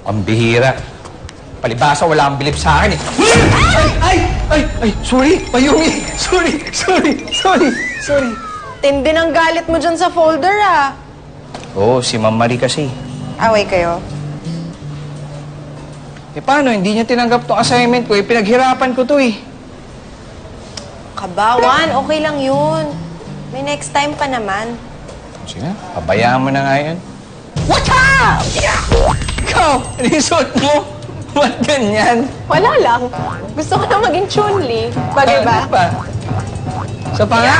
Ang bihira. Palibasa, wala kang bilib sa akin eh. Ay! Sorry, Mayumi! Sorry. Tindi ng galit mo dyan sa folder, ah. Oo, si Ma'am Marie kasi. Away kayo. Eh paano, hindi niya tinanggap tong assignment ko eh. Pinaghirapan ko to eh. Kabawan, okay lang yun. May next time pa naman. Sige, pabayaan mo na nga yan. What up? Yeah! Ikaw, resort mo? Ba't ganyan? Wala lang. Gusto ko na maging Chun-Li. Bagay ba? Ano pa? Sa pa nga?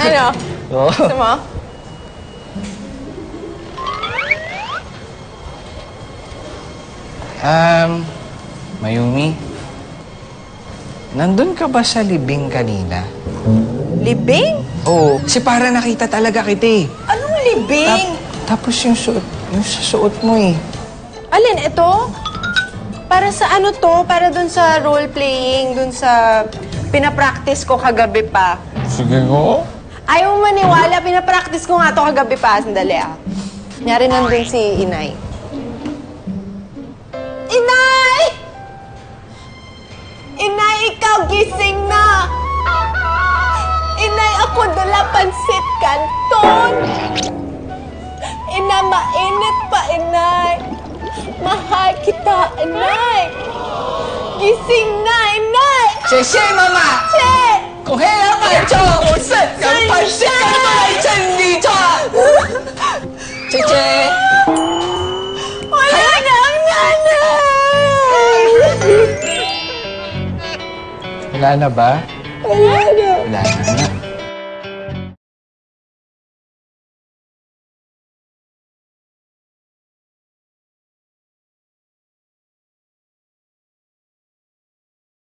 Ano? Oo. Gusto mo? Mayumi, nandun ka ba sa libing kanina? Libing? Oo, kasi para nakita talaga kita eh. Anong libing? Tapos yung sa suot mo eh. Alin, ito? Para sa ano to? Para dun sa role-playing, dun sa pinapractice ko kagabi pa. Sige ko. Ayaw mo maniwala, pinapractice ko nga to kagabi pa. Sandali ah. Nyari nandun si Inay. Inay! Inay, ikaw gising na! Inay, ako dala pansit kanton! Ina, mainit pa, Inay! Mahal kita, Inay! Gising na, Inay! Che, mama! Che! 我黑了白昼，我是两盘是干来真理错。姐姐， Wala na ang nanay! wala na ba? Wala na. Wala na.